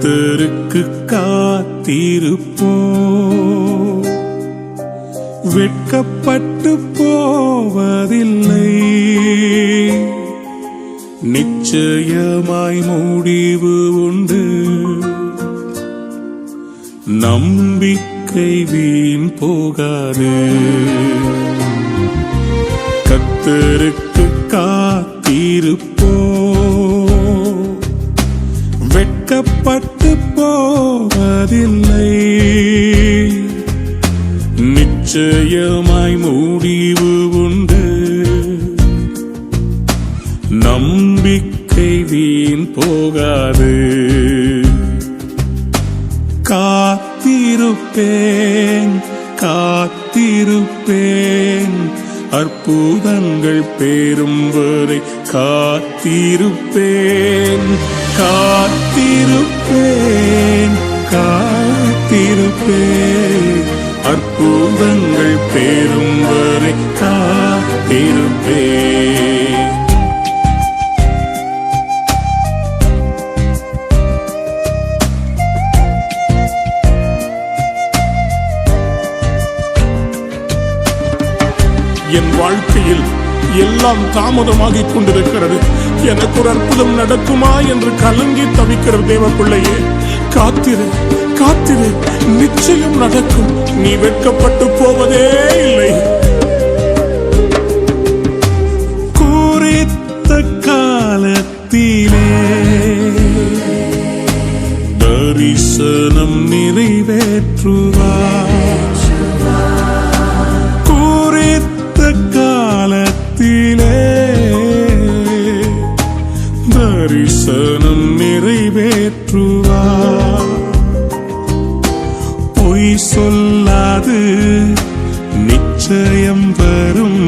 கர்த்தருக்கு காத்திருப்போம், வெட்கப்பட்டு போவதில்லை. நிச்சயமாய் முடிவு உண்டு, நம்பிக்கை வீண் போகாது. கர்த்தருக்கு காத்திருப்போம், வெட்கப்பட்டு போவதில்லை. நிச்சயமாய் முடிவு உண்டு, நம்பிக்கை வீண் போகாது. காத்திருப்பேன் காத்திருப்பேன், அற்புதங்கள் பெறும் வரை காத்திருப்பேன். காத்திருப்பேன் காத்திருப்பேன், அற்புதங்கள் பெறும் வரை காத்திருப்பேன். என் வாழ்க்கையில் எல்லாம் தாமதமாகிக் கொண்டிருக்கிறது, எனக்கு ஒரு அற்புதம் நடக்குமா என்று கலங்கி தவிக்கிற தேவ பிள்ளையே, காத்திரு காத்திரு, நிச்சயம் நடக்கும். நீ வெட்கப்பட்டு போவதே இல்லை. குறித்த காலத்திலே தரிசனம் நிறைவேற்றுவார். காலத்திலே தரிசனம் நிறைவேற்றுவார். பொய் சொல்லாது நிச்சயம் வரும்,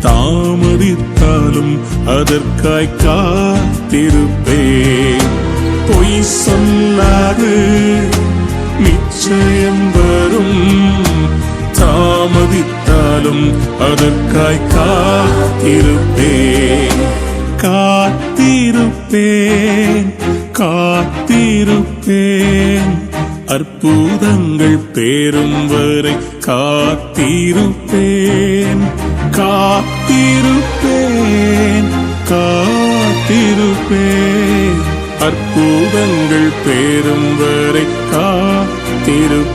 தாமதித்தாலும் அதற்காய் காத்திருப்பேன். பொய் சொல்லாது நிச்சயம் வரும், தாமதித்தாலும் அதற்காய் காத்திருப்பேன். காத்திருப்பேன் காத்திருப்பேன், அற்புதங்கள் பெறும் வரை காத்திருப்பேன். காத்திருப்பேன் காத்திருப்பேன், அற்புதங்கள் பெறும் வரை காத்திருப்பேன்.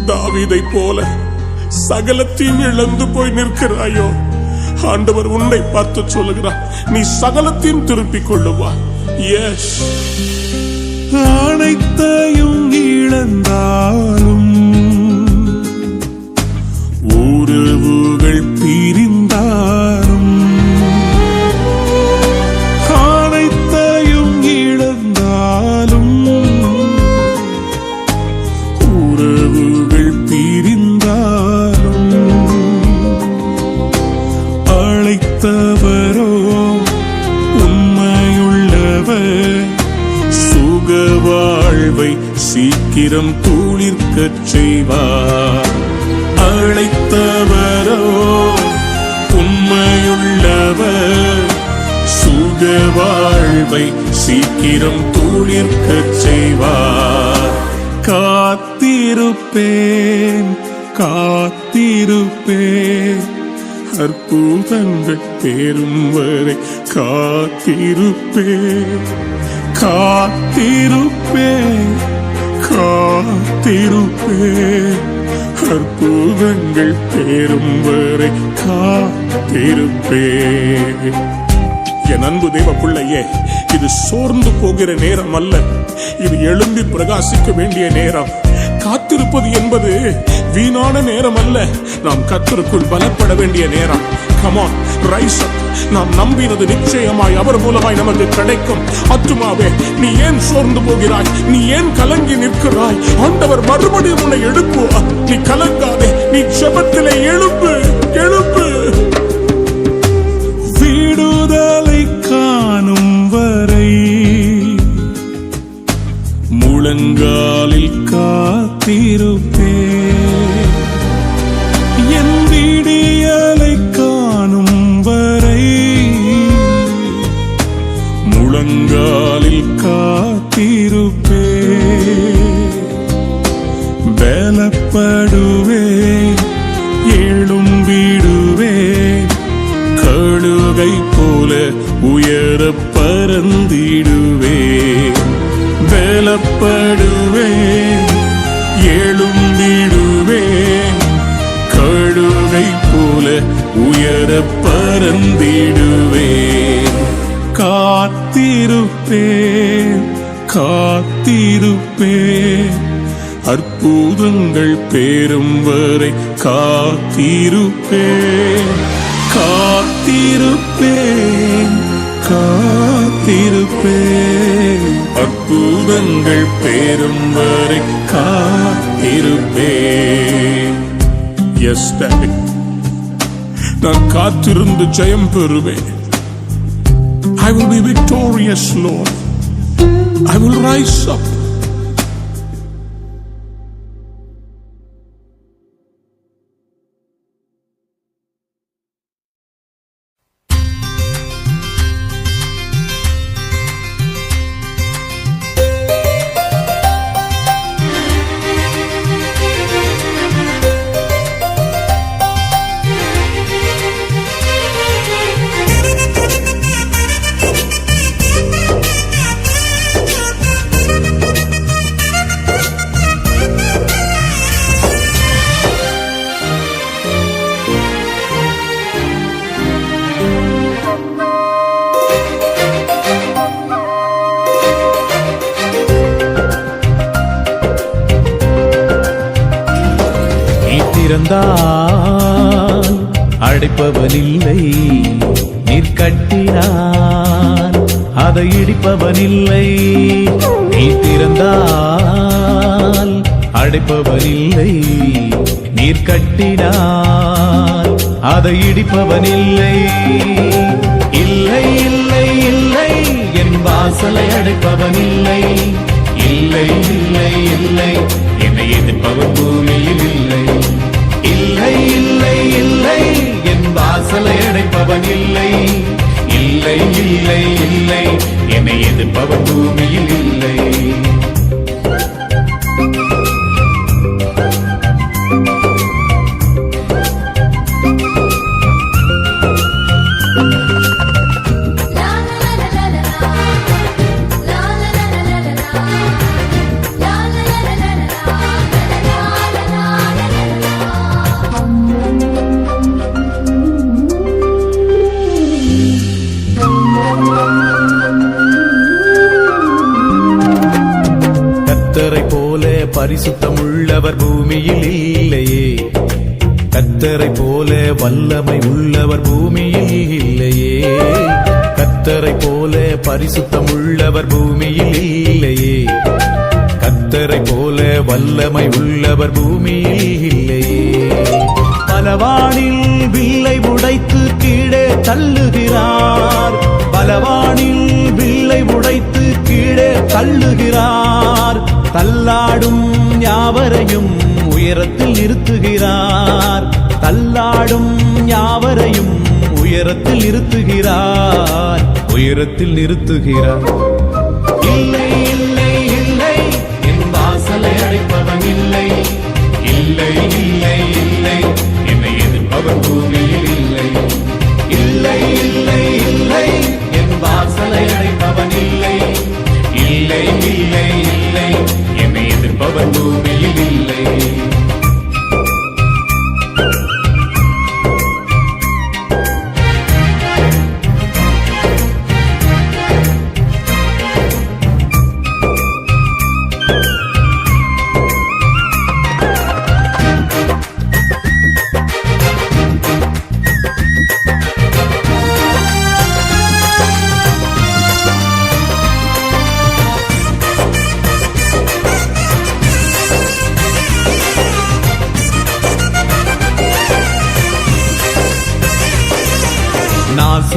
தாவீதை போல சகலத்தையும் இழந்து போய் நிற்கிறாயோ, ஆண்டவர் உன்னை பார்த்து சொல்லுகிறார், நீ சகலத்தையும் திருப்பிக் கொள்ளுவா. எஸ், அனைத்தையும் இழந்தாலும் உறவுகள் பிரிந்தாலும், அனைத்தையும் இழந்தாலும் உறவுகள் பிரிந்தாலும், அழைத்தவரோ உண்மையுள்ளவர், சுக வாழ்வை சீக்கிரம் துளிர்க்கச் செய்வார். அழைத்தவரோ உண்மையுள்ளவர், சுக வாழ்வை சீக்கிரம் துளிர்க்கச் செய்வார். காத்திருப்பேன் காத்திருப்பேன், அற்புதங்கள் பெறும் வரை காத்திருப்பேன். காத்திருப்பேன் காத்திருப்பேன், அற்புதங்கள் பெறும் வரை காத்திருப்பேன். என் அன்பு தேவ பிள்ளையே, இது சோர்ந்து போகிற நேரம் அல்ல, இது எழும்பி பிரகாசிக்க வேண்டிய நேரம். காத்திருப்பது என்பது வீணான நேரம் அல்ல, நாம் கர்த்தருக்குள் பலப்பட வேண்டிய நேரம். Come on, rise up. நாம் நம்பினது நிச்சயமாய் அவர் மூலமாய் நமக்கு கிடைக்கும். ஆத்துமாவே, நீ ஏன் சோர்ந்து போகிறாய்? நீ ஏன் கலங்கி நிற்கிறாய்? ஆண்டவர் மறுபடியும் உன்னை எழுப்புவார். நீ கலங்காதே. நீ ஜெபத்திலே எழும்பு, எழும்பு. விடுதலை காணும் வரை முழங்காலில் காத்திருப்பே. என் விடியலை காணும் வரை முழங்காலில் காத்திருப்பே. பலப்படுவே, எழும்பிடுவே, கழுகை போல உயர பறந்திடுவே. பலப்படுவே, எழும்பிடுவே, கழுகை போல உயர பறந்திடுவே. காத்திருப்பேன், காத்திருப்பேன், அற்புதங்கள் பேரும் வரை காத்திருப்பேன். காத்திருப்பேன், காத்திருப்பேன், அற்புதங்கள் பேரும் வரை காத்திருப்பேன். எஸ் டாடி, நான் காத்திருந்து ஜெயம் பெறுவேன். I will be victorious, Lord. I will rise up. திறந்தால் அடைப்பவனில்லை, நீர் கட்டினான் அதை இடிப்பவனில்லை. நீ திறந்தால் அடைப்பவனில்லை, நீர் கட்டினான் அதை இடிப்பவனில்லை. இல்லை இல்லை இல்லை, என் வாசலை அடைப்பவனில்லை. இல்லை இல்லை இல்லை, என்னை எதிர்ப்பவன் பூமியில் இல்லை. இல்லை இல்லை இல்லை, என் வாசலை அடைப்பவன் இல்லை. இல்லை இல்லை இல்லை, என்னை எதிர்ப்பவன் பூமியில் இல்லை. கர்த்தரை போல பரிசுத்தம் உள்ளவர் பூமியில் இல்லையே. கர்த்தரை போல வல்லமை உள்ளவர் பூமியில் இல்லையே. கர்த்தரை போல பரிசுத்தம் உள்ளவர் பூமியில் இல்லையே. கர்த்தரை போல வல்லமை உள்ளவர் பூமியில் இல்லையே. பலவானில் வில்லை உடைத்து கீழே தள்ளுகிறார். பலவானில் வில்லை உடைத்து கீழே தள்ளுகிறார். தள்ளாடும் யாவரையும் உயரத்தில் நிறுத்துகிறார். தள்ளாடும் யாவரையும் உயரத்தில் நிறுத்துகிறார். உயரத்தில் நிறுத்துகிறார். இல்லை இல்லை இல்லை, என் வாசலை அடைப்பவன் இல்லை. இல்லை இல்லை இல்லை, என்னை எதிர்ப்பவன் பூமியில் இல்லை. இல்லை இல்லை இல்லை, என் வாசலை அடைப்பவன் இல்லை. இல்லை இல்லை இல்லை, என்னை எதிர்ப்பவன் பூமியில் இல்லை.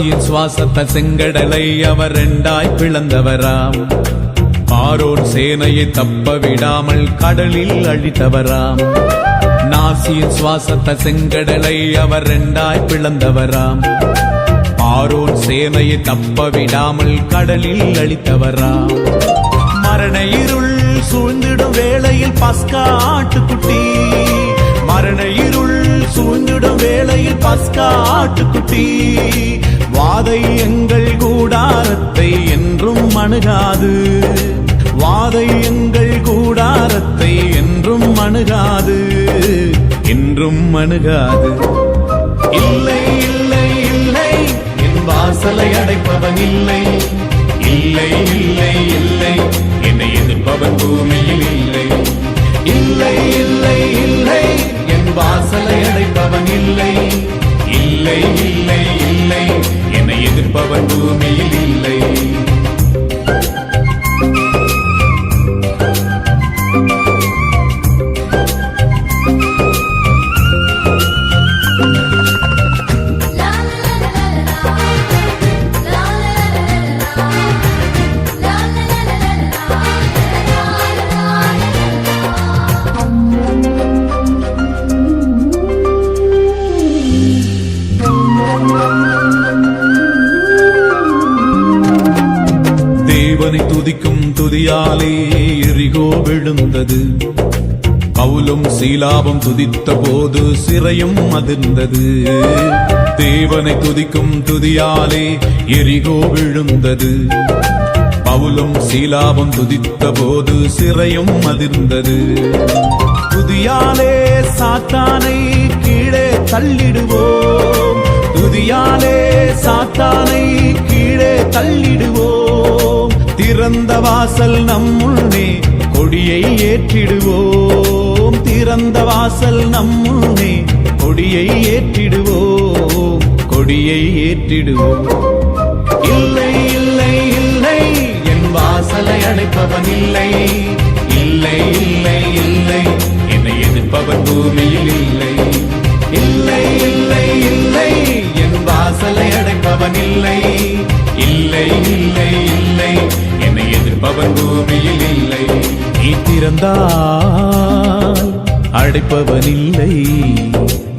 நாசியின் சுவாசத்தால் செங்கடலை அவர் இரண்டாய் பிளந்தவராம். பார்வோன் சேனையை தப்ப விடாமல் கடலில் அழித்தவராம். நாசியின் சுவாசத்தால் செங்கடலை அவர் இரண்டாய் பிளந்தவராம். பார்வோன் சேனையை தப்ப விடாமல் கடலில் அழித்தவராம். மரண இருள் சூழ்ந்திடும் வேளையில் பஸ்கா ஆட்டுக்குட்டி, மரண இருள் சூழ்ந்திடும் வேளையில் பஸ்கா ஆட்டுக்குட்டி, வாதை எங்கள் கூடாரத்தை என்றும் அணுகாது, வாதை எங்கள் கூடாரத்தை என்றும் அணுகாது, என்றும் அணுகாது. இல்லை இல்லை இல்லை என் வாசலை அடைப்பவன் இல்லை, இல்லை இல்லை இல்லை என்னை எதிர்ப்பவன் பூமியில் இல்லை, இல்லை இல்லை இல்லை என் வாசலை அடைப்பவன் இல்லை, இல்லை இல்லை இல்லை என்னை எதிர்ப்பவன் பூமியில் இல்லை. தேவனை துதிக்கும் துதியாலே எரிகோ விழுந்தது, பவுலும் சீலாவும் துதித்த போது சிறையும் அதிர்ந்தது. தேவனை துதிக்கும் துதியாலே எரிகோ விழுந்தது, பவுலும் சீலாவும் துதித்த போது சிறையும் அதிர்ந்தது. துதியாலே சாத்தானை கீழே தள்ளிடுவோம், துதியாலே சாத்தானை கீழே தள்ளிடுவோம், திறந்த வாசல் நம்முன்னே கொடியை ஏற்றிடுவோம், திறந்த வாசல் நம்முன்னே கொடியை ஏற்றிடுவோம், கொடியை ஏற்றிடுவோம். இல்லை இல்லை இல்லை என் வாசலை அடைப்பவன் இல்லை, இல்லை இல்லை இல்லை என்னை எதிர்ப்பவன் பூமியில் இல்லை, இல்லை இல்லை இல்லை என் வாசலை அடைப்பவன் இல்லை, இல்லை இல்லை இல்லை என்னை எதிர்ப்பவன் பூமியில் இல்லை. நீ திறந்தால் அடைப்பவன் இல்லை,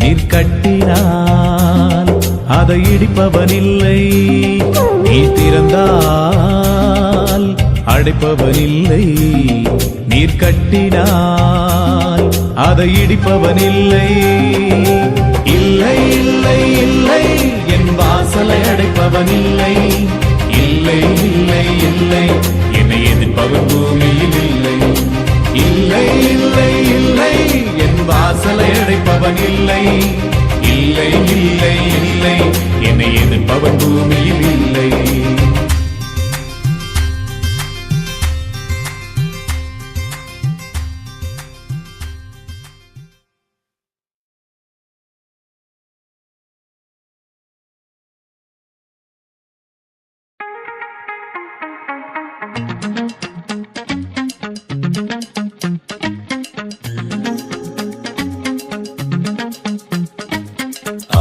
நீர் கட்டினால் அதை இடிப்பவன் இல்லை, நீ திறந்தால் அடைப்பவன் இல்லை, நீர் கட்டினால் அதை இடிப்பவன் இல்லை, இல்லை இல்லை இல்லை என் வாசலை அடைப்பவன் இல்லை, இல்லை இல்லை இல்லை என்னை எதிர்ப்பவன் பூமியில் இல்லை, இல்லை இல்லை இல்லை என் வாசலை அடைப்பவன் இல்லை, இல்லை இல்லை இல்லை என்னை எதிர்ப்பவன் பூமியில் இல்லை.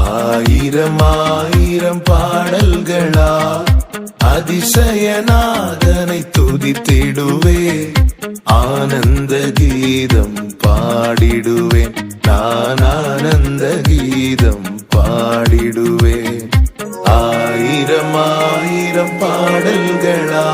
ஆயிரம் ஆயிரம் பாடல்களா அதிசயநாதனை துதித்திடுவே, ஆனந்த கீதம் பாடிடுவேன், நான் ஆனந்த கீதம் பாடிடுவேன். ஆயிரம் ஆயிரம் பாடல்களா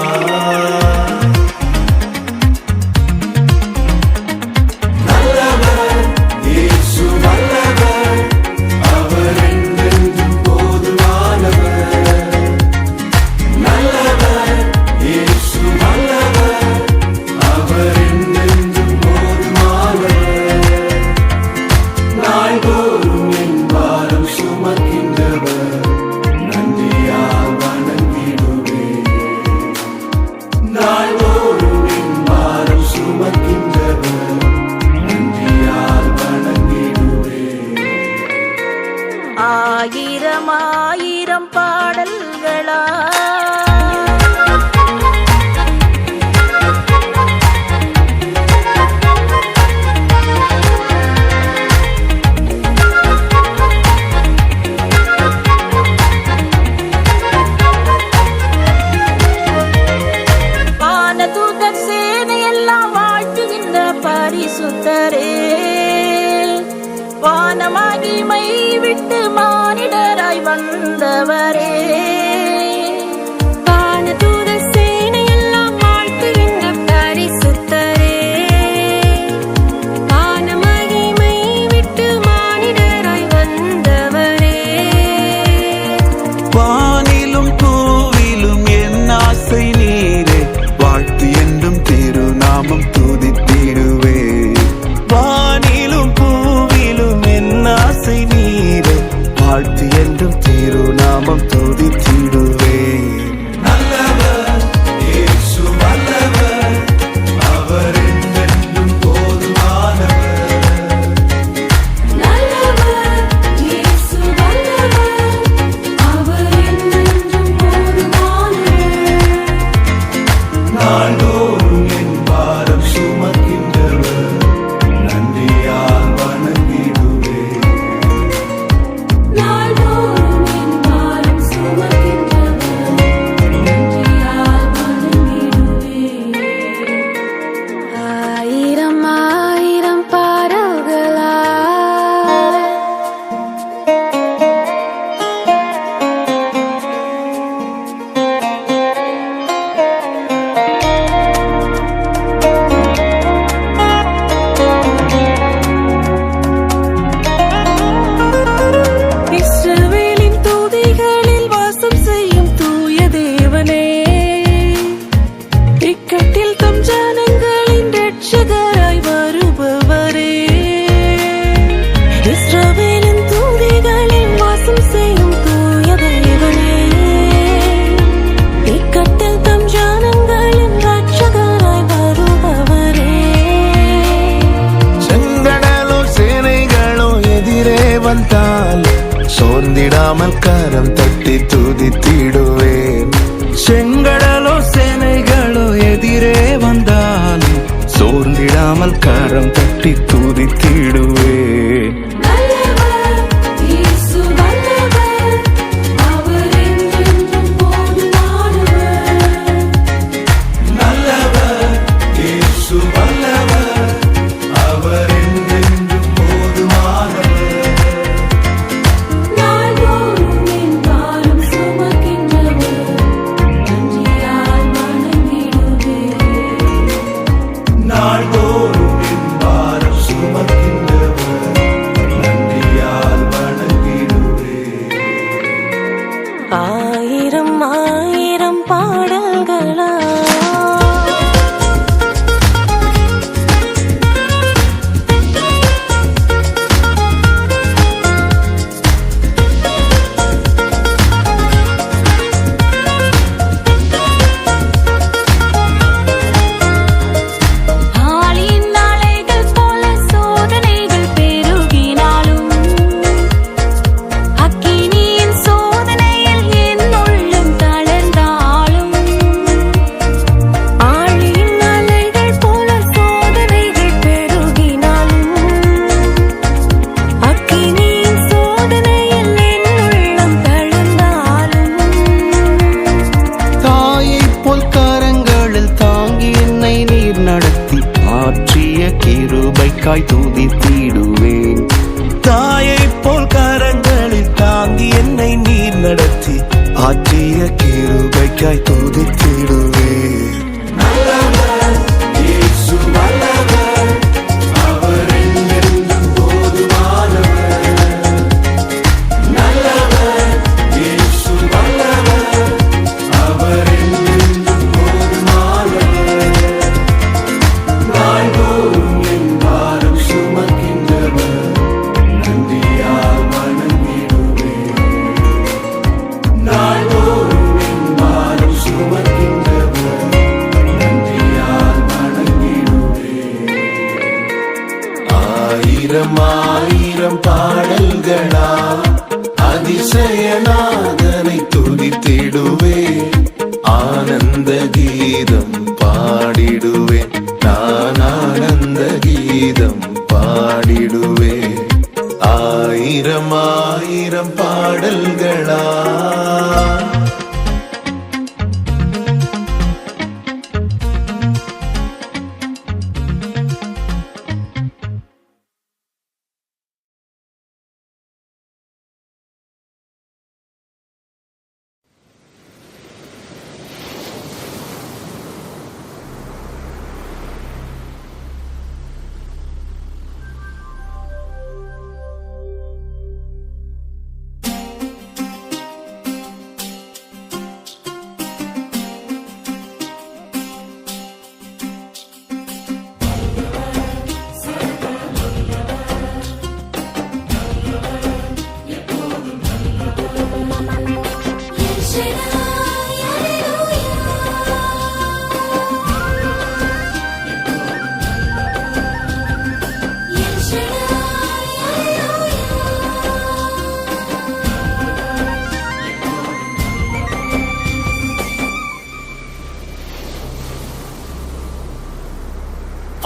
பரிசுத்தரே, வானமகிமை விட்டு மானிடராய் வந்தவரே, வானதூதர் சேனையெல்லாம் வாழ்த்துகின்ற பரிசுத்தரே, வானமகிமை விட்டு மானிடராய் வந்தவரே, வானிலும் பூவிலும் என் ஆசை நீரே, வாழ்த்து என்றும் திருநாமம் துதித்திடுவே. வானிலும் பூவிலும் என் ஆசை நீரே, வாழ்த்து என்றும் திருநாமம் துதித்திடுவே. நல்லவர் இயேசு வல்லவர், அவர் என்றென்றும் போதுமானவர். நல்லவர் இயேசு வல்லவர், அவர் என்றென்றும் போதுமானவர். நாள்தோறும் என் பாரம் சுமக்கின்றவர், நன்றியால் வணங்கிடுவே. நாள்தோறும் என் பாரம் சுமக்கின்றவர், நன்றியால் வணங்கிடுவேன். ஆயிரம் ஆயிரம் பாடல்களா இஸ்ரவேலின் தூதிகளில் வாசம் செய்யும் தூய தேவனே, இக்கட்டில் தம் ஜனங்களின் இரட்சகராய் வருபவரே, இஸ்ரவேலின் தூதிகளில் வாசம் செய்யும் தூய தேவனே, இக்கட்டில் தம் ஜனங்களின் இரட்சகராய் வருபவரே, செங்கடலோ சேனைகளோ எதிரே வந்தால் சோர்ந்திடாமல் கரம் தட்டி துதித்திடுவேன். செங்கடலோ சேனைகளோ எதிரே வந்தால் சோர்ந்திடாமல் கரம் தட்டி துதித்திடுவேன். நல்லவர் இயேசு வல்லவர், அவர் என்றென்றும் போதுமானவர். நல்லவர் இயேசு வல்லவர், அவர் என்றென்றும் போதுமானவர். நாள்தோறும் என் பாரம் சுமக்கின்றவர், நன்றியால் வணங்கிடுவேன். நாள்தோறும் என் பாரம் சுமக்கின்றவர், நன்றியால் வணங்கிடுவேன். ஆயிரம் ஆயிரம் பாடல்களா ஆளின் அலைகள் போல சோதனைகள் பெருகினாலும், அக்கினியின் சோதனையில் என் உள்ளம் தளர்ந்தாலும், ஆளின் அலைகள் போல சோதனைகள் பெருகினாலும், அக்கினியின் சோதனையில் என் உள்ளம் தளர்ந்தாலும், தாயைப் போல் கரங்களில் தாங்கி என்னை நீர் நடத்தி ஆற்றிய கிருபைக்காய் துதித்திடுவேன். தாயைப் போல் கரங்களில் தாங்கி என்னை நீர் நடத்தி ஆற்றிய கிருபைக்காய் துதித்திடுவேன். நல்லவர் இயேசு வல்லவர், அவர் என்றென்றும் போதுமானவர். நல்லவர் இயேசு வல்லவர், அவர் என்றென்றும் போதுமானவர். நாள்தோறும் என் பாரம் சுமக்கின்றவர், நன்றியால் வணங்கிடுவேன். நாள்தோறும் என் பாரம் சுமக்கின்றவர், நன்றியால் வணங்கிடுவேன். ஆயிரம் ஆயிரம் பாடல்களா அதிசயநாதனை துதித்திடுவே. ஆனந்த கீதம் பாடிடுவேன், நான் ஆனந்த கீதம் பாடிடுவேன். ஆயிரம் ஆயிரம் பாடல்களா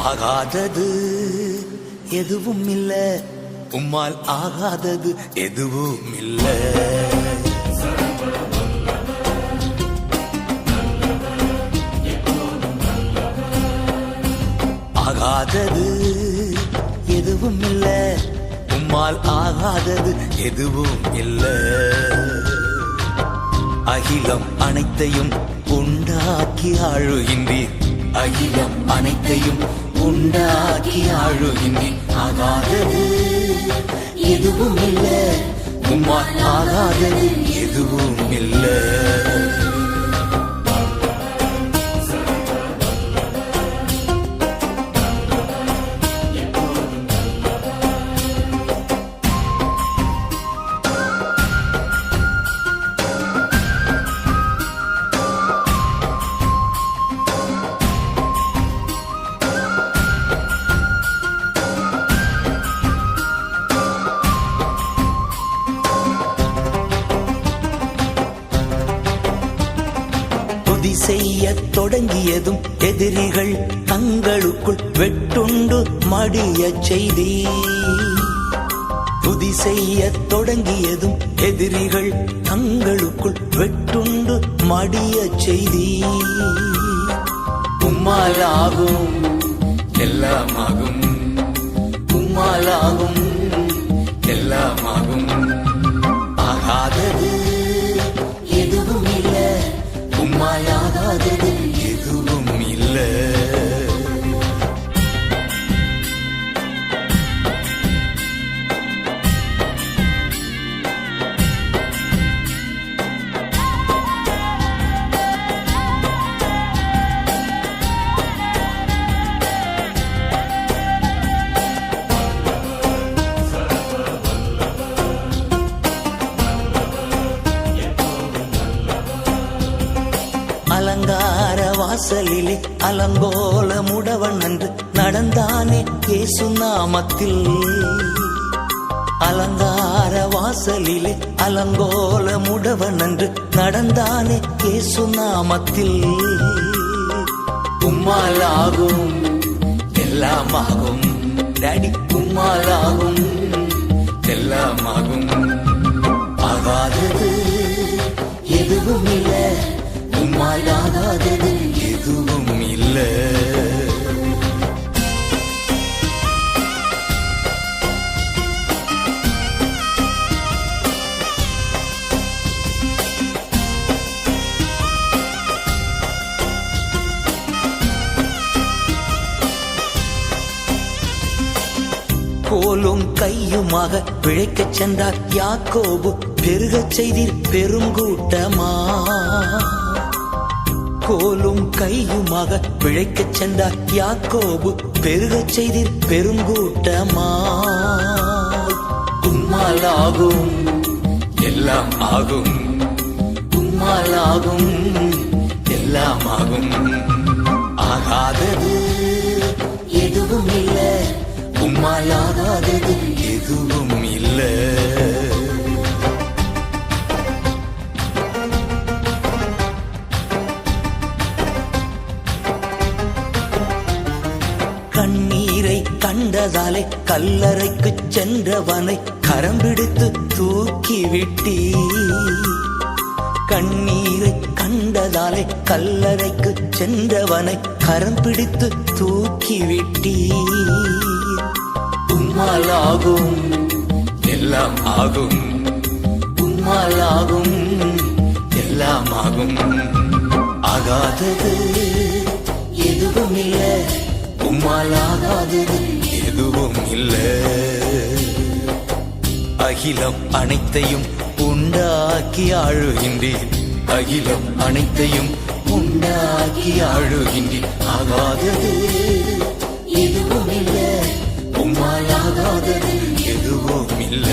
ஆகாதது எதுவும் இல்ல, உம்மால் ஆகாதது எதுவும் இல்ல. ஆகாதது எதுவும் இல்ல, உம்மால் ஆகாதது எதுவும் இல்ல. அகிலம் அனைத்தையும் உண்டாக்கி ஆளுகின்றீர், அகிலம் அனைத்தையும் உண்டாக்கி ஆளுகின்றீர். ஆகாதது எதுவும் இல்ல, உம்மால் ஆகாதது எதுவும் இல்ல. துதி செய்ய தொடங்கியதும் எதிரிகள் தங்களுக்குள் வெட்டுண்டு மடிய செய்தி. துதி செய்ய தொடங்கியதும் எதிரிகள் தங்களுக்குள் வெட்டுண்டு மடிய செய்தி. உம்மாலாகும் எல்லாமாகும், உம்மாலாகும் எல்லாமாகும். ஆகாதது எதுவும் இல்ல, உம்மாலாகாதது எதுவும் இல்ல. அலங்கார வாசலிலே அலங்கோல முடவன் அன்று நடந்தானே இயேசு நாமத்தில். அலங்கார வாசலிலே அலங்கோல முடவன் அன்று நடந்தானே இயேசு நாமத்தில். உம்மாலாகும் எல்லாமாகும் டாடி, உம்மாலாகும் எல்லாமாகும். ஆகாதது எதுவும் இல்ல, உம்மாலாகாதது எதுவும் இல்ல. கோலும் கையுமாக பிழைக்கச் சென்றார் யாக்கோபு, பெருகச் செய்தீர் பெருங்கூட்டமா. கோலும் கையுமாக பிழைக்கச் சென்றார் யாக்கோபு, பெருகச் செய்தீர் பெருங்கூட்டமா. உம்மாலாகும் எல்லாம் ஆகும், உம்மாலாகும் எல்லாம் ஆகும். ஆகாதது எதுவும் இல்ல, உம்மாலாகாதது எதுவும் இல்ல. கண்ணீரை கண்டதாலே கல்லறைக்கு சென்றவனை கரம் பிடித்து தூக்கிவிட்டீ. கண்ணீரை கண்டதாலே கல்லறைக்கு சென்றவனை கரம் பிடித்து தூக்கிவிட்டீ. உம்மாலாகும் எல்லாம் ஆகும், உம்மாலாகும் எல்லாம் ஆகும். ஆகாதது எதுவும் இல்ல, உம்மாலாகாதது எதுவும் இல்ல. அகிலம் அனைத்தையும் உண்டாக்கி ஆளுகின்றீர், அகிலம் அனைத்தையும் உண்டாக்கி ஆளுகின்றீர். ஆகாதது எதுவும் இல்ல, உம்மாலாகாதது எதுவும் இல்ல.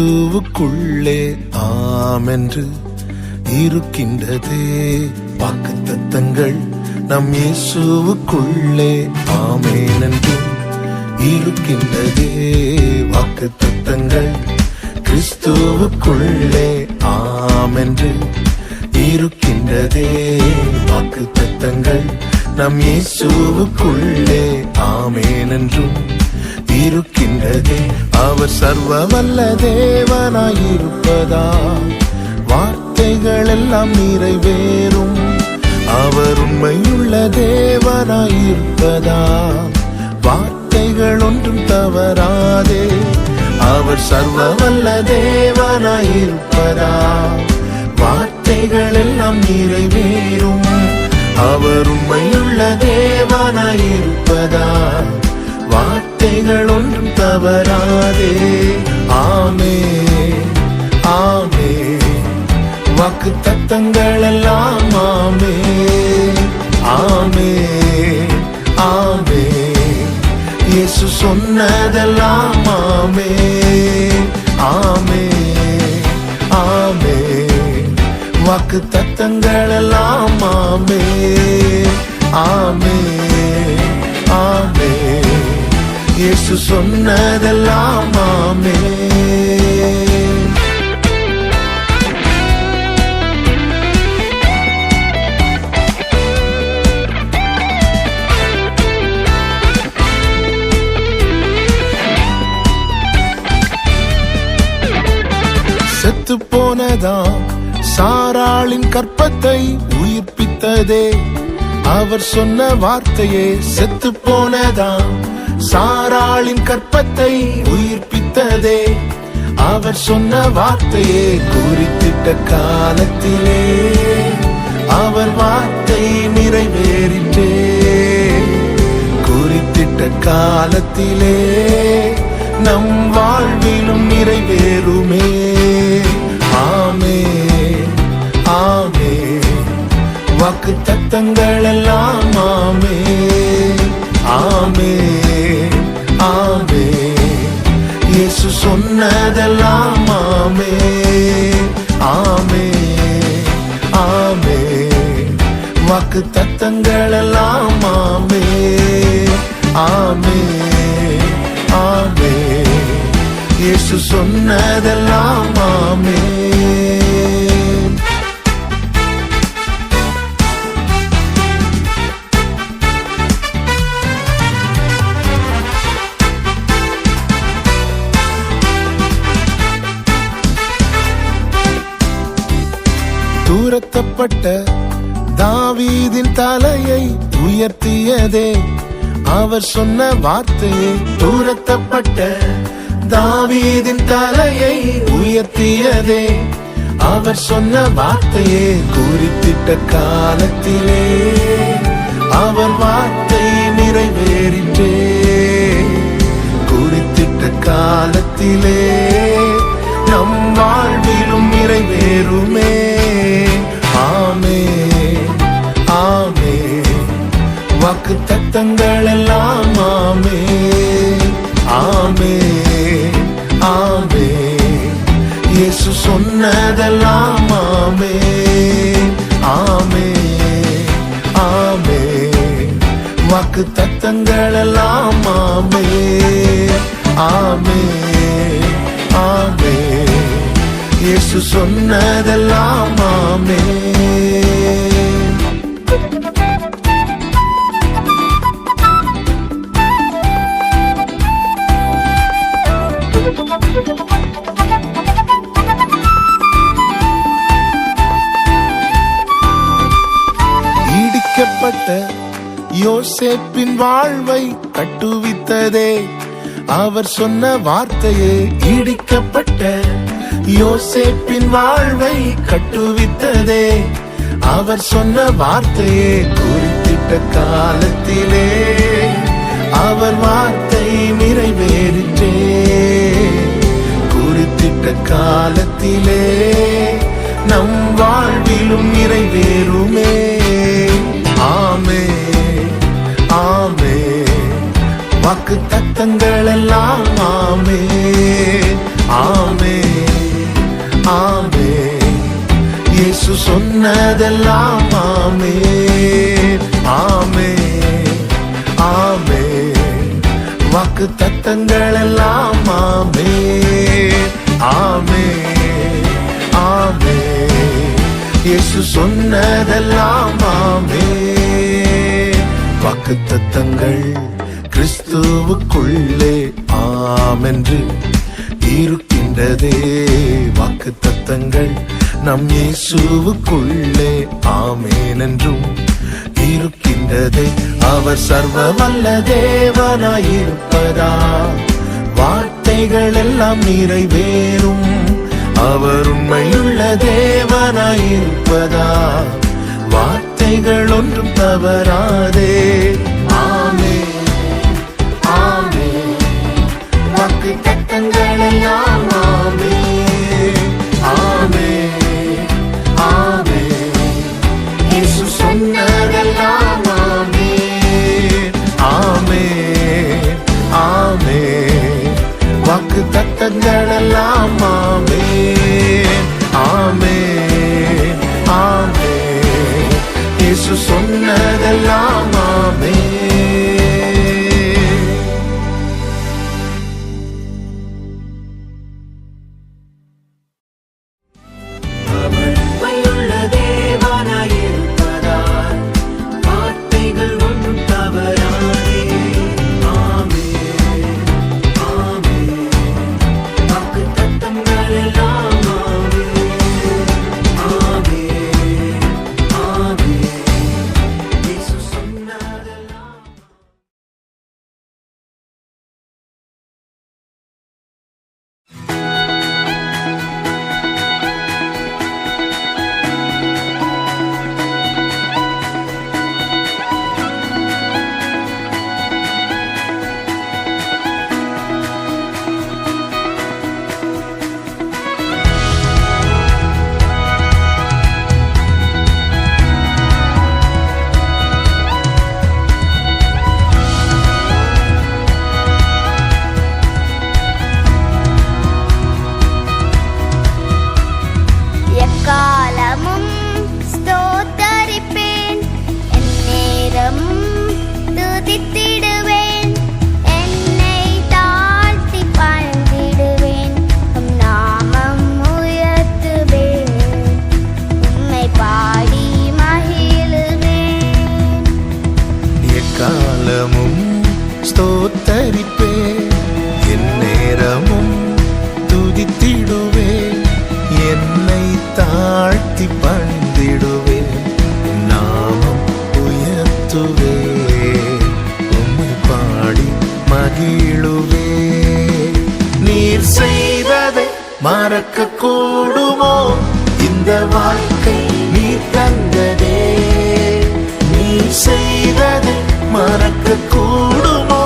கிறிஸ்துவுக்குள்ளே ஆமென்று இருக்கின்றதே. வாக்குத்தத்தங்கள் நம் இயேசுவுக்குள்ளே ஆமென் என்றும் இருக்கின்றதே. வாக்குத்தத்தங்கள் கிறிஸ்துவுக்குள்ளே ஆமென்று இருக்கின்றதே. வாக்குத்தத்தங்கள் நம் இயேசுவுக்குள்ளே ஆமென் என்றும் இருக்கின்றதே. அவர் சர்வ வல்ல தேவனாயிருப்பதா வார்த்தைகள் எல்லாம் நிறைவேறும். அவர் உண்மையுள்ள தேவனாயிருப்பதா வார்த்தைகள் ஒன்றும் தவறாதே. அவர் சர்வ வல்ல தேவனாயிருப்பதா வார்த்தைகள் எல்லாம் நிறைவேறும். அவர் உண்மையுள்ள தேவனாயிருப்பதா வார்த்தைகள் ஒன்றும் தவறாதே. ஆமென் ஆமென் வாக்குத்தத்தங்கள் எல்லாம் ஆமென் ஆமென் ஆமென் இயேசு சொன்னதெல்லாம் ஆமென் ஆமென் ஆமென் வாக்குத்தத்தங்கள் எல்லாம் ஆமென் ஆமென் ஆமென் இயேசு சொன்னதெல்லாம் ஆமென். செத்து போனதாம் சாராளின் கற்பத்தை உயிர்ப்பித்ததே. அவர் சொன்ன வார்த்தையே செத்து போனதாம் சாராளின் கற்பத்தை உயிர்ப்பித்ததே. அவர் சொன்ன வார்த்தையே குறித்திட்ட காலத்திலே அவர் வார்த்தை நிறைவேறிற்றே. குறித்திட்ட காலத்திலே நம் வாழ்விலும் நிறைவேறுமே. ஆமென் ஆமென் வாக்குத்தத்தங்கள் எல்லாம் ஆமென் ஆமென் ஆமென் இயேசு சொன்னதெல்லாம் ஆமென் ஆமென் ஆமென் வாக்குத்தத்தங்கள் எல்லாம் ஆமென் ஆமென் ஆமென் இயேசு சொன்னதெல்லாம் ஆமென். துரத்தப்பட்ட தாவீதின் தலையை உயர்த்தியதே. அவர் சொன்ன வார்த்தையை துரத்தப்பட்ட தாவீதின் தலையை உயர்த்தியதே. அவர் சொன்ன வார்த்தையை குறித்திட்ட காலத்திலே அவர் வார்த்தை நிறைவேறிற்றே. குறித்திட்ட காலத்திலே நம் வாழ்விலும் நிறைவேறுமே. ஆமென் ஆமென் வாக்குத்தத்தங்கள் எல்லாம் ஆமென் ஆமென் ஆமென் இயேசு சொன்னதெல்லாம் ஆமென் ஆமென் ஆமென் வாக்குத்தத்தங்கள் எல்லாம் ஆமென் ஆமென் ஆமென் இயேசு சொன்னதெல்லாம் ஆமென். இடிக்கப்பட்ட யோசேப்பின் வாழ்வை கட்டுவித்ததே. அவர் சொன்ன வார்த்தையே இடிக்கப்பட்ட யோசேப்பின் வாழ்வை கட்டுவித்ததே. அவர் சொன்ன வார்த்தையே குறித்திட்ட காலத்திலே அவர் வார்த்தை நிறைவேறிற்றே. குறித்திட்ட காலத்திலே நம் வாழ்விலும் நிறைவேறுமே. ஆமென் ஆமென் வாக்குத்தத்தங்கள் எல்லாம் ஆமென் ஆமென் சொன்னதெல்லாம் ஆமென் ஆமென் ஆமென் வாக்கு தத்தங்கள் எல்லாம் ஆமென் ஆமென் ஆமென் இயேசு சொன்னதெல்லாம் ஆமென் வாக்கு தத்தங்கள் கிறிஸ்துவுக்குள்ளே ஆமென்று இருக்கின்றதே வாக்கு தத்தங்கள் நம் இயேசுவுக்குள்ளே ஆமென் என்றும் இருக்கின்றதே அவர் சர்வ வல்ல தேவனாயிருப்பதா வார்த்தைகள் எல்லாம் நிறைவேறும் அவர் உண்மையுள்ள தேவனாயிருப்பதா வார்த்தைகள் ஒன்றும் தவறாதே ஆமென் ஆமென் வாக்கு தத்தங்கள் எல்லாம் ஆமென் ஆமென் ஆமென் இயேசு சொன்னதெல்லாம் ஆமென் ஆமென் ஆமென் வாக்கு தத்தங்கள் எல்லாம் ஆமென் ஆமென் ஆமென் இயேசு சொன்னதெல்லாம் ஆமென் ஸ்தோத்தரிப்பேன் எந்நேரமும் துதித்திடுவேன் என்னை தாழ்த்தி பணிந்திடுவேன் நாமம் உயர்த்துவேன் உம்மை பாடி மகிழுவேன் நீர் செய்ததை மறக்க கூடுமோ இந்த வாழ்க்கை நீர் தந்ததே நீர் செய்ததை மறக்க கூடுமோ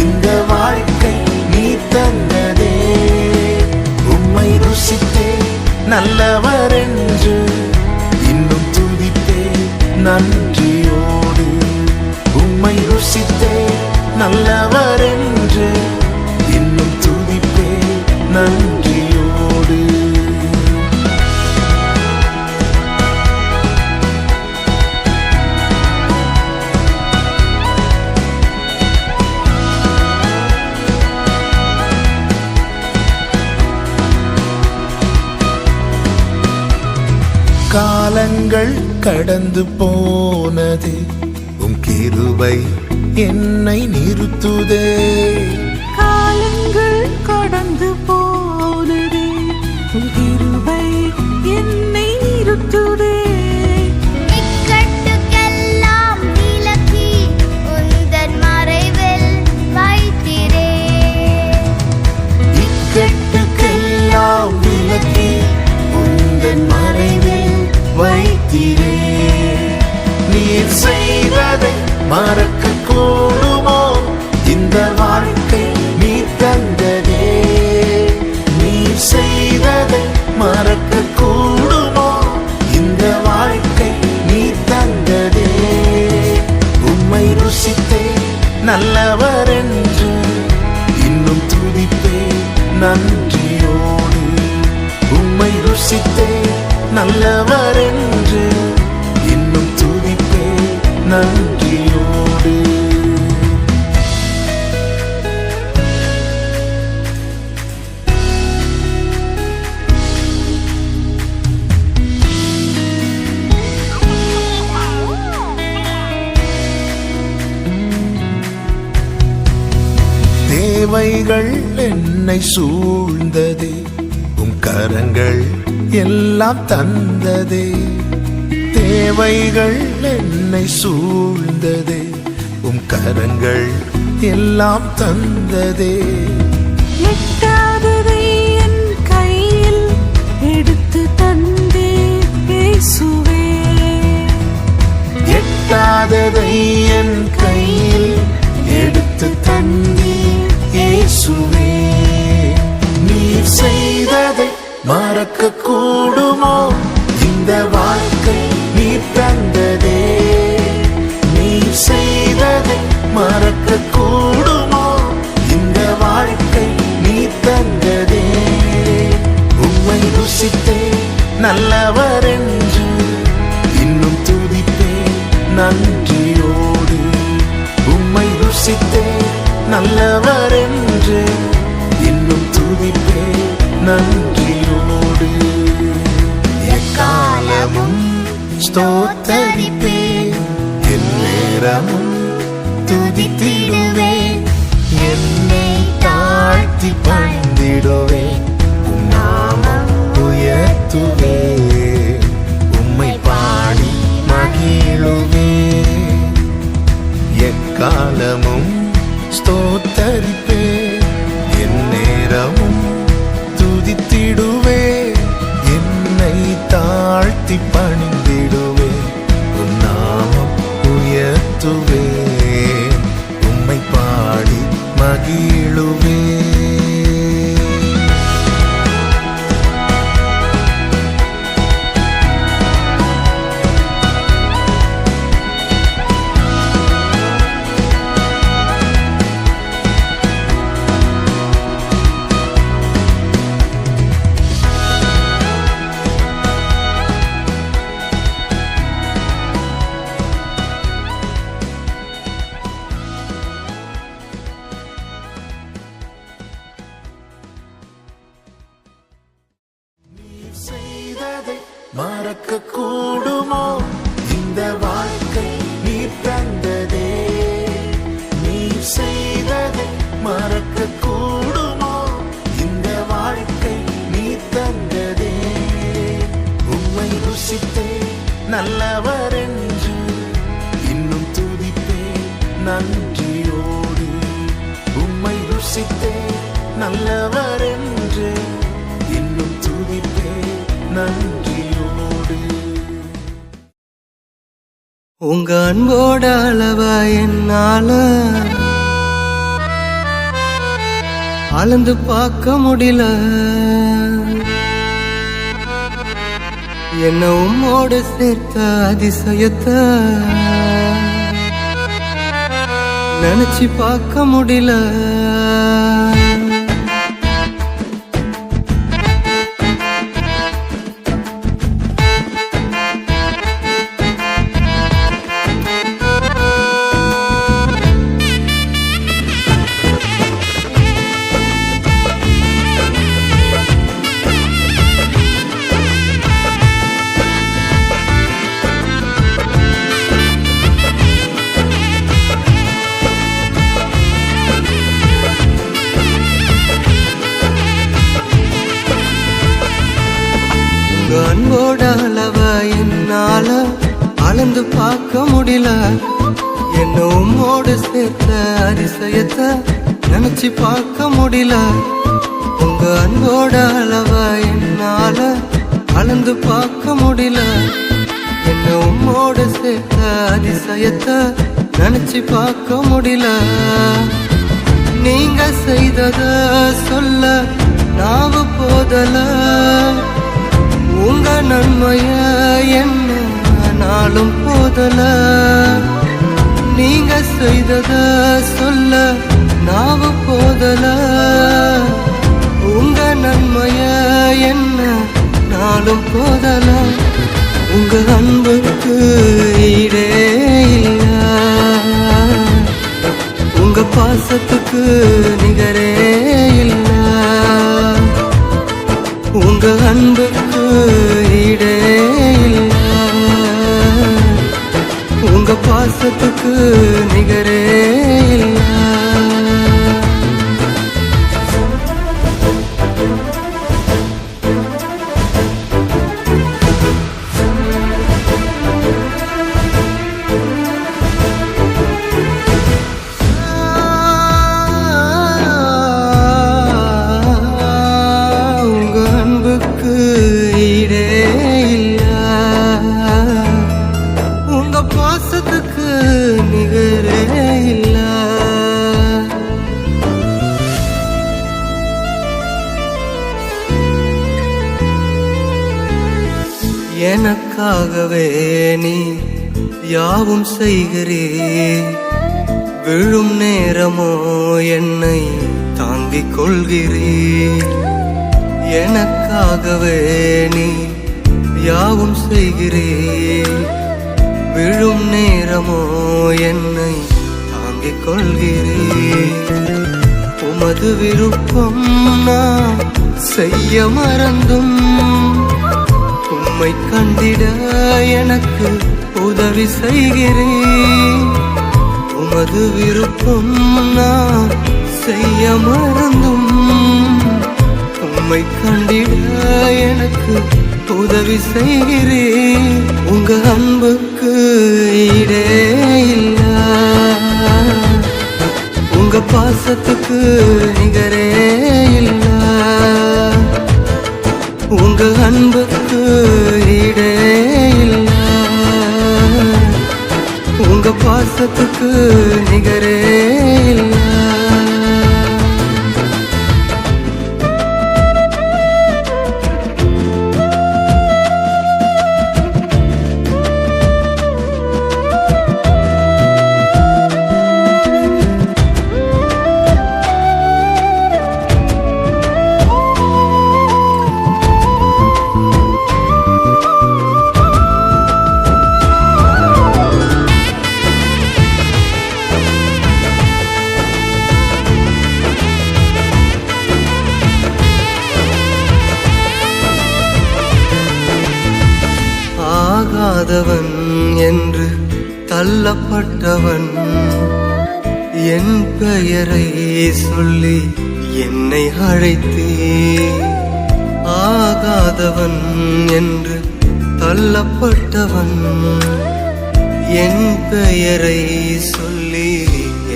இந்த வாழ்க்கை நீ தந்ததே உம்மை ருசித்தே நல்லவர் என்று இன்னும் துதித்தே நன்றியோடு உம்மை ருசித்தே நல்லவர் என்று இன்னும் துதிப்பே நன்றியோடு காலங்கள் கடந்து போனது உம் கிருபை என்னை நிறுத்துதே காலங்கள் கடந்து போனதே உம் கிருபை என்னை நிறுத்துதே இக்கட்டுக்கெல்லாம் விலக்கி உந்தன் மறைவில் வைத்திரே இக்கட்டுக்கெல்லாம் விலக்கி உந்தன் மறைவில் வைத்திரே நீர் செய்வதை மறக்க கூடுமோ இந்த வாழ்க்கை நீ தந்ததே நீர் செய்வதை மறக்க கூடுமோ இந்த வாழ்க்கை நீ தந்ததே உம்மை ருசித்தே நல்லவர் என்று இன்னும் துதிப்பே நன்றியோடு உம்மை ருசித்தே நல்லவர் என்று தேவைகள் என்னை சூழ்ந்ததே, உம் கரங்கள் எல்லாம் தந்ததே. தேவைகள் என்னை சூழ்ந்ததே, உம் கரங்கள் எல்லாம் தந்ததே. எட்டாததை என் கையில் எடுத்து தந்தே இயேசுவே. எட்டாததை என் கையில் எடுத்து தந்தீர் இயேசுவே. நீர் செய்ததை மறக்க கூடுமோ? இந்த வாழ்க்கை நீர் தந்ததே. நீர் செய்ததை மறக்க கூடுமோ? இந்த வாழ்க்கை நீர் தந்ததே. உம்மை ருசித்தே நல்லவர் என்று இன்னும் துதிப்பே நன்றியோடு. உம்மை ருசித்தே நல்லவர் என்று இன்னும் துதிப்பே நன்றியோடு. எக்காலமும் ஸ்தோத்தரிப்பே, எந்நேரமும் துதித்திடுவேன். என்னை தாழ்த்தி பணிந்திடுவேன், உம் நாமம் உயர்த்துவேன். உம்மை பாடி மகிழுவேன். எக்காலமும் ஸ்தோத்தரிப்பேன், எந்நேரமும் துதித்திடுவேன். என்னை தாழ்த்தி பணிந்திடுவேன், உம் நாமம் உயர்த்துவேன். உம்மை பாடி மகிழுவேன். செய்ததை மறக்க கூடுமோ? இந்த வாழ்க்கை நீர் தந்ததே. நீர் செய்ததை மறக்க கூடுமோ? இந்த வாழ்க்கை நீர் தந்ததே. உம்மை ருசித்தே நல்லவர் என்று இன்னும் துதிப்பே நன்றியோடு. உம்மை ருசித்தே நல்லவர் என்று இன்னும் துதிப்பே நன்றியோடு. உங்க அன்போட அளவா என்னால அளந்து பார்க்க முடியல. என்ன உம்மோடு சேர்த்த அதிசயத்தை நினைச்சு பார்க்க முடியல. அன்போட அளவா என்னால அளந்து பார்க்க முடியல. என்ன உம்மோடு சேர்த்த அதிசயத்தை நினைச்சு பார்க்க முடியல. உங்க அன்போட அளவா என்னால அளந்து பார்க்க முடியல. என்ன உம்மோடு சேர்த்த அதிசயத்தை நினைச்சு பார்க்க முடியல. நீங்க செய்தத சொல்ல நாவு போதல. உங்க நன்மைய என்ன நாளும் போதல. நீங்க செய்தத சொல்ல நாவு போதல. உங்க நன்மைய என்ன நாளும் போதல. உங்க அன்புக்கு ஈடே இல்ல. உங்க பாசத்துக்கு நிகரே இல்ல. உங்க அன்புக்கு ஈடே இல்ல. உங்க பாசத்துக்கு நிகரே இல்ல. எனக்காகவே நீ யாவும் செய்கிறீர். விழும் நேரமோ என்னை தாங்கிக் கொள்கிறீர். எனக்காகவே நீ யாவும் செய்கிறீர். விழும் நேரமோ என்னை தாங்கிக் கொள்கிறீர். உமது விருப்பம் நான் செய்ய மறந்தும் உம்மை கண்டிட எனக்கு உதவி செய்கிறேன். உமது விருப்பம் நான் செய்ய மறந்தும் உம்மை கண்டிட எனக்கு உதவி செய்கிறேன். உங்க அன்புக்கு ஈடே இல்ல, உங்க பாசத்துக்கு நிகரே இல்ல. உங்க அன்புக்கு ஈடே இல்ல, உங்க பாசத்துக்கு நிகரே இல்ல. ஆகாதவன் என்று தள்ளப்பட்டவன் என் பெயரை சொல்லி என்னை அழைத்தே. ஆகாதவன் என்று தள்ளப்பட்டவன் என் பெயரை சொல்லி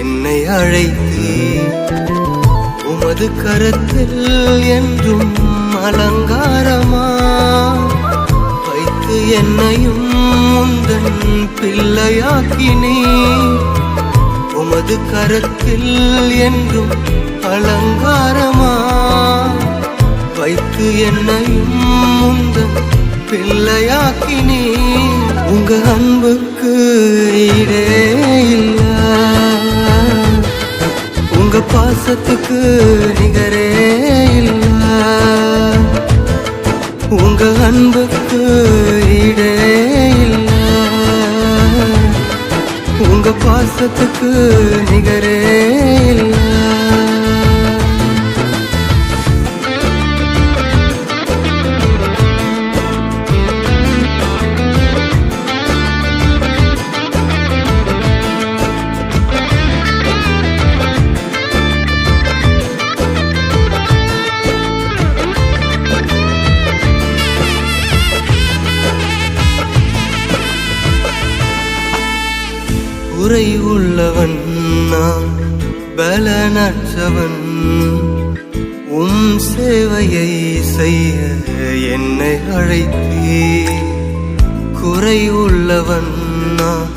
என்னை அழைத்தே. உமது கரத்தில் என்றும் அலங்காரமா என்னையும் உந்தன் பிள்ளையாக்கினே. உமது கரத்தில் என்றும் அலங்காரமா வைத்து என்னையும் உந்தன் பிள்ளையாக்கினே. உங்க அன்புக்கு ஈடே இல்ல, உங்க பாசத்துக்கு நிகரே இல்ல. உங்க அன்புக்கு ஈடே இல்ல, உங்க பாசத்துக்கு நிகரே இல்ல. குறை உள்ளவன் நான் பலனற்றவன், உம் சேவையை செய்ய என்னை அழைத்தே. குறை உள்ளவன் நான்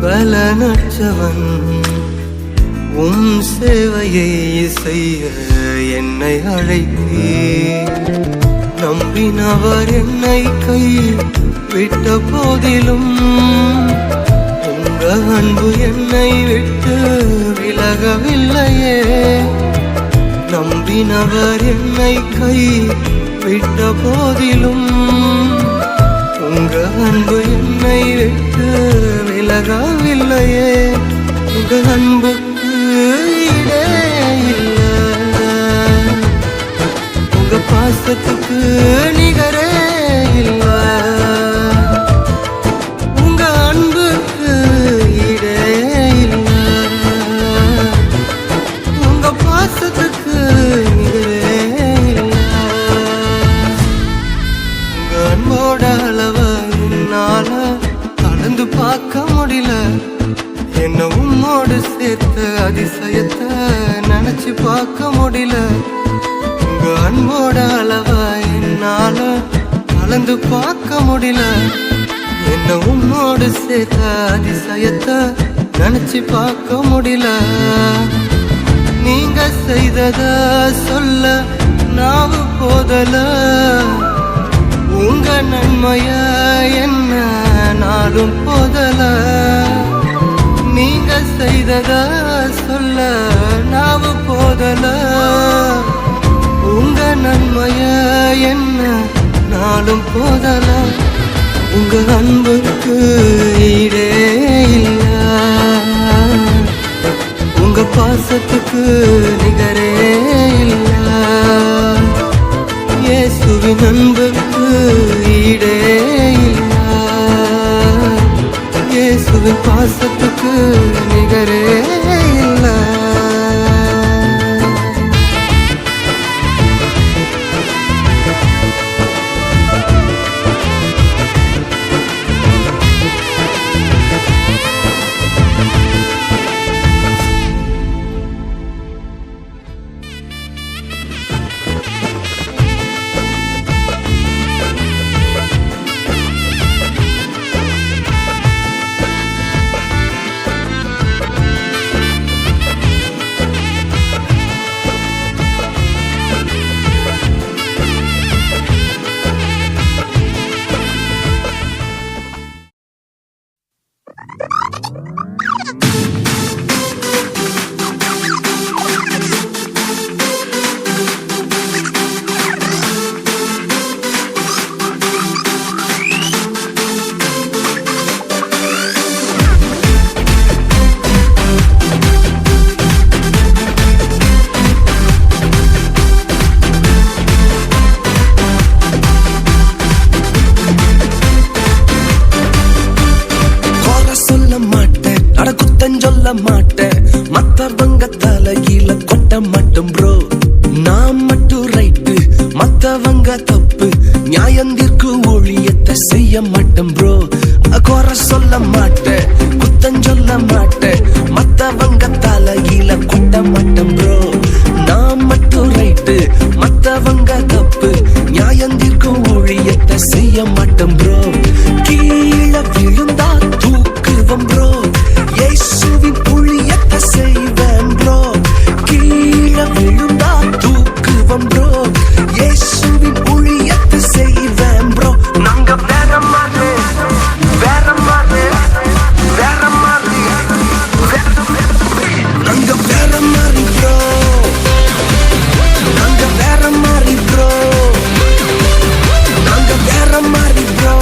பலனற்றவன், உம் சேவையை செய்ய என்னை அழைத்தே. நம்பினவர் என்னை கை விட்ட போதிலும் உங்க அன்பு என்னை விட்டு விலகவில்லையே. நம்பினவர் என்னை கை விட்ட போதிலும் உங்க அன்பு என்னை விட்டு விலகவில்லையே. உங்க அன்புக்கு ஈடே இல்ல, உங்க பாசத்துக்கு நிகரே இல்ல. உங்க அன்புக்கு ஈடே இல்ல, உங்க பாசத்துக்கு நிகரே இல்ல. உங்க அன்போட அளவ என்னால கலந்து பார்க்க முடியல. என்ன உம்மோடு சேர்த்த அதிசயத்தை நினைச்சு பார்க்க முடியல. உங்க அன்போட அளவ என்னால கலந்து பார்க்க முடியல. என்ன உம்மோடு சேர்த்த அதிசயத்தை நினைச்சு பார்க்க முடியல. நீங்க செய்தத சொல்ல நாவு போதல. உங்க நன்மைய என்ன நாளும் போதல, நீங்க செய்தத சொல்ல நாவு போதல. உங்க நன்மைய என்ன நாளும் போதல, உங்க அன்புக்கு ஈடே இல்ல, உங்க பாசத்துக்கு நிகரே இல்ல. இயேசுவின் அன்புக்கு ஈடே இல்ல, இயேசுவின் பாசத்துக்கு நிகரே இல்ல. சொல்ல மாட்டேன், மத்தவங்க தலையில கொட்ட மாட்டோம் ப்ரோ. நான் மட்டும் ரைட்டு, மத்தவங்க தப்பு, நியாயந்திற்கு ஒழியத்தை செய்ய மாட்டேன் ப்ரோ. குறை சொல்ல மாட்டேன், குத்தம் சொல்ல மாட்டேன், மத்தவங்க தலையில கொட்ட மாட்டேன் ப்ரோ. நான் மட்டும் ரைட்டு, மத்தவங்க தப்பு, நியாயந்திற்கு ஒழியத்தை செய்ய மாட்டேன் ப்ரோ. கீழே விழுந்தா தூக்குவம் ப்ரோ, இயேசுவின் புளியத்தை செய்வேன் ப்ரோ. கீழே விழுந்தா தூக்குவம் ப்ரோ, இயேசுவின் புளியத்தை செய்வேன் ப்ரோ. நாங்க வேற மாதிரி, வேற மாதிரி, வேற மாதிரி, நாங்க வேற மாதிரி ப்ரோ, நாங்க வேற மாதிரி ப்ரோ, நாங்க வேற மாதிரி ப்ரோ,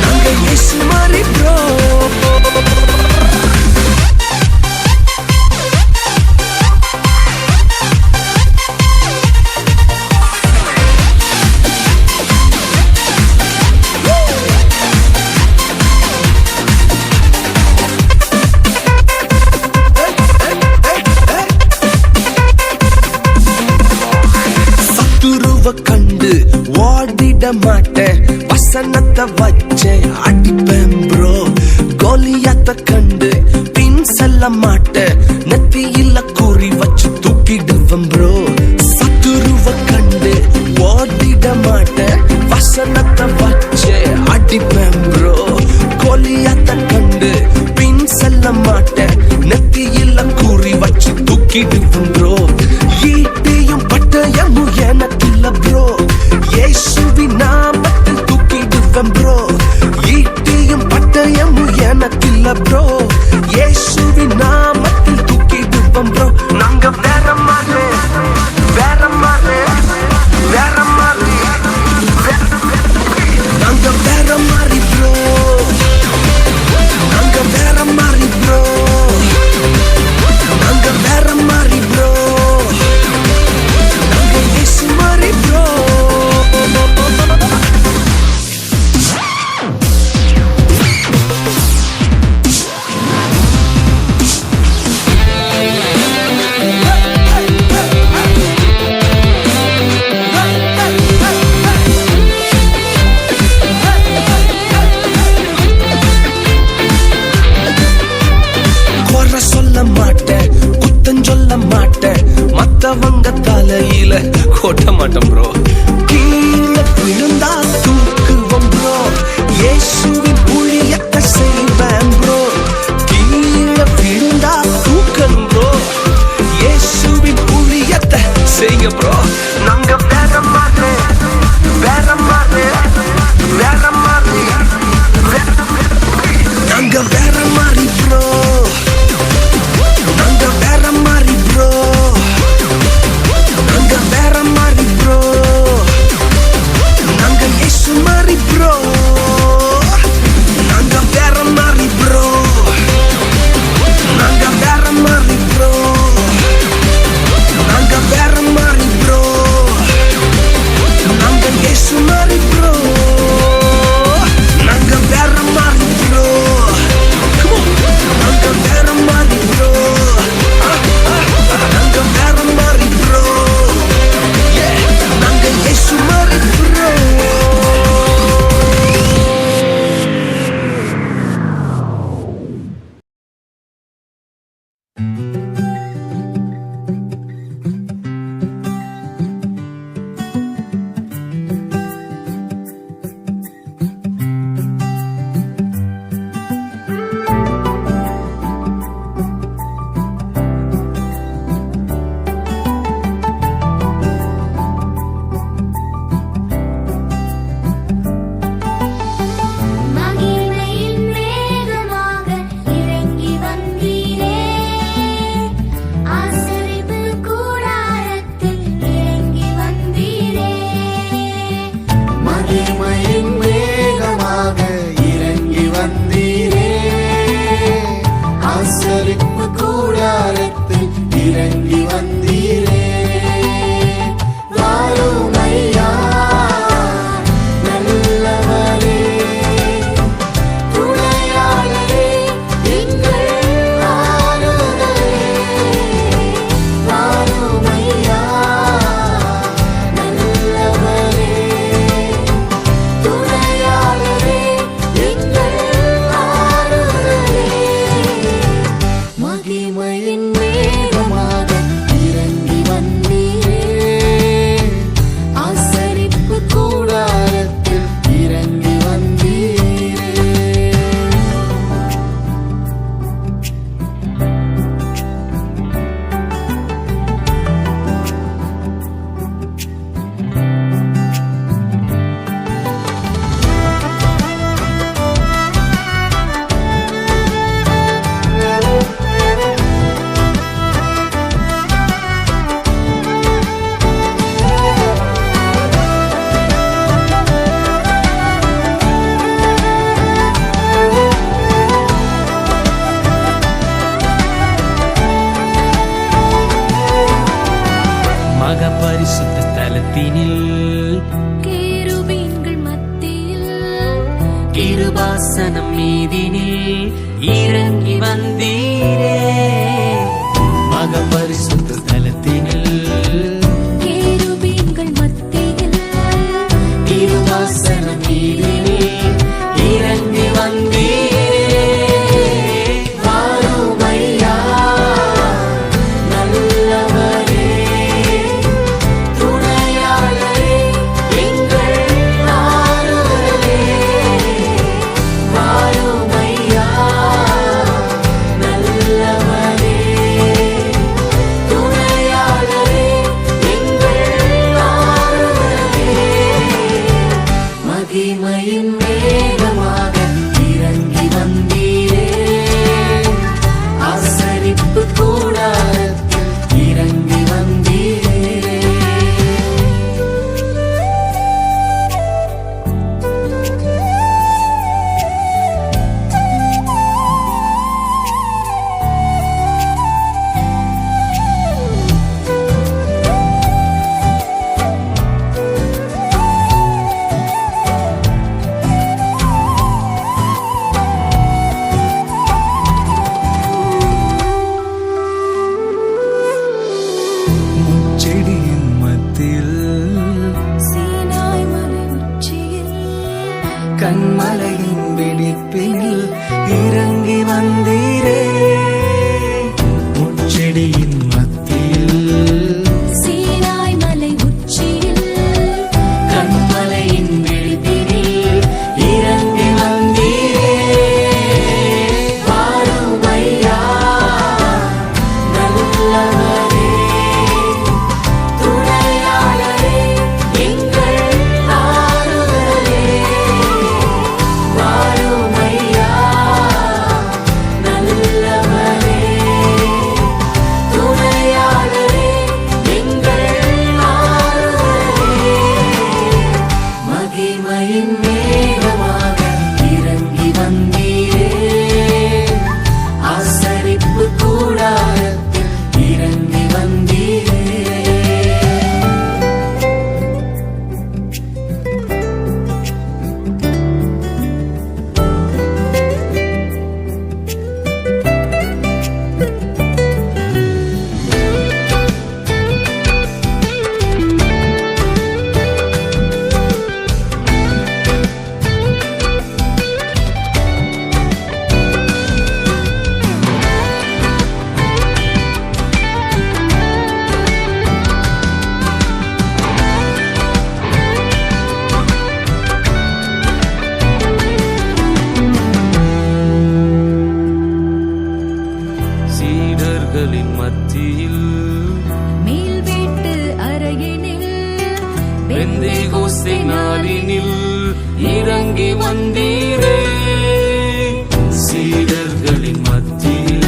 நாங்க இயேசு மாதிரி ப்ரோ. கண்டு ஓடிட மாட்டேன், வசனத்தை வச்சே அடிப்பேன் ப்ரோ. கோலியாத்த கண்டு பின் செல்ல மாட்டேன், நெத்தியில குறி வச்சு தூக்கிடுவேன் ப்ரோ. சத்துருவ கண்டு ஓடிட மாட்டேன், வசனத்தை வச்சே அடிப்பேன் ப்ரோ. கோலியாத்த கண்டு பின் செல்ல மாட்டேன், நெத்தியில குறி வச்சு தூக்கிடுவேன் ப்ரோ. ஈட்டியும் பட்டயமும் எனக்கு இல்ல ப்ரோ, இயேசுவின் நாமத்தில் தூக்கிடுவேன் ப்ரோ. ஈட்டியும் பட்டயமும் எனக்கு இல்ல ப்ரோ, இயேசுவின் நாமத்தில் தூக்கிடுவேன் ப்ரோ. நாங்க வேற மாதிரி, வேற மாதிரி, வேற மாதிரி, நாங்க வேற மாதிரி ப்ரோ, நாங்க வேற மாதிரி ப்ரோ, நாங்க வேற மாதிரி ப்ரோ, நாங்க இயேசு மாதிரி ப்ரோ. குறை சொல்ல மாட்டேன், குத்தம் சொல்ல மாட்டேன், மத்தவங்க தலையில கொட்ட மாட்டேன் ப்ரோ. கீழே விழுந்தா தூக்குவோம் ப்ரோ, இயேசுவின் ஊழியத்தை செய்வேன் ப்ரோ. கீழே விழுந்தா தூக்கணும் ப்ரோ, இயேசுவின் ஊழியத்தை செய்ய ப்ரோ. நாங்க வேற மாதிரி, வேற மகிமையின் மேகமாக இறங்கி வந்தீரே, ஆசரிப்பு கூடாரத்தில் இறங்கி வந்தீரே. மகிமையின் மேகமாக இறங்கி வந்தீரே, ஆசரிப்பு கூடாரத்தில் இறங்கி வந்தீரே. வாரும் ஐயா நல்லவரே, துணையாளரே, எங்கள் ஆறுதலே. வாரும் ஐயா நல்லவரே, துணையாளரே, எங்கள் ஆறுதலே. மகிமையின் மேகமாக இறங்கி சீடர்களின் மத்தியில் மேல் வீட்டு அறையினில் பெந்தேகோஸ்தே நாளினில் இறங்கி வந்தீரே சீடர்களின் மத்தியில்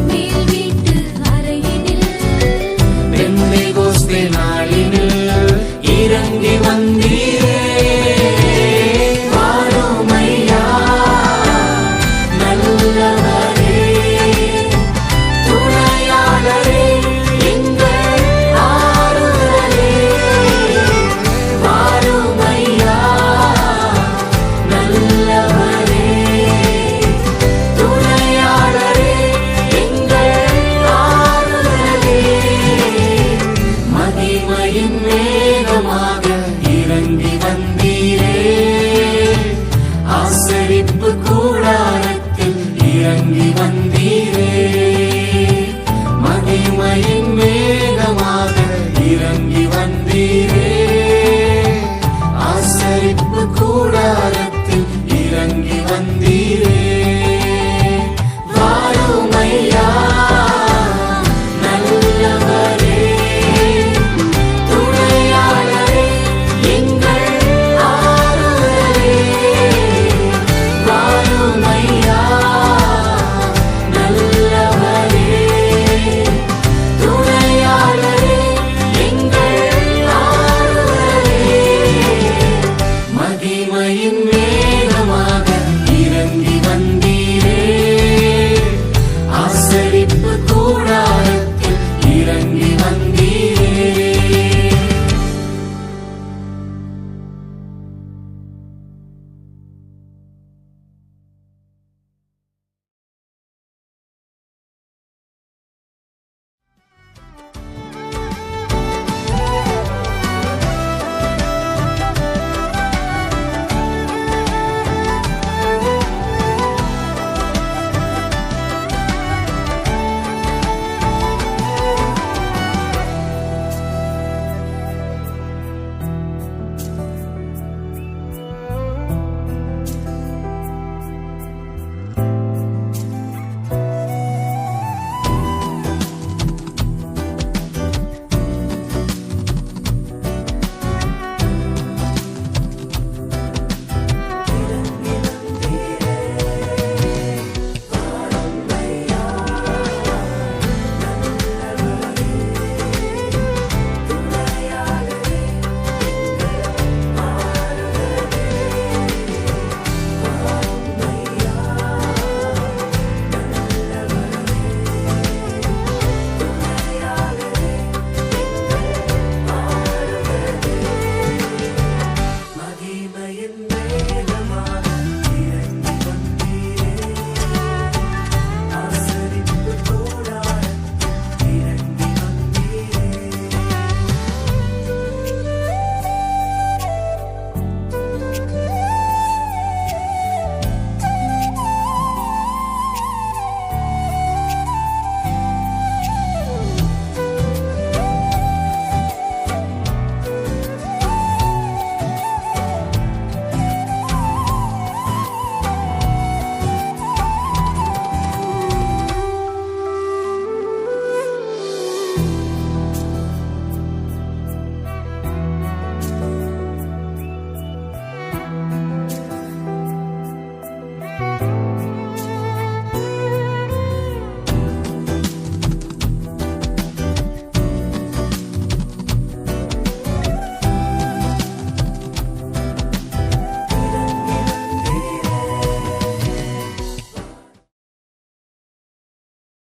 மேல் வீட்டு அறையினில் பெந்தேகோஸ்தே நாளினில் இறங்கி வந்தீரே வாருமையா நல்லவரே துணையாளரே எங்கள் ஆறுதலே வாருமையா நல்லவரே துணையாளரே எங்கள் ஆறுதலே மகிமையின் மேகமாக இறங்கி வந்தீரே ஆசரிப்பு கூடாரத்தில் இறங்கி வந்தீரே மகிமையின் மேகமாக இறங்கி வந்தீரே ஆசரிப்பு கூடாரத்தில் இறங்கி வந்தீரே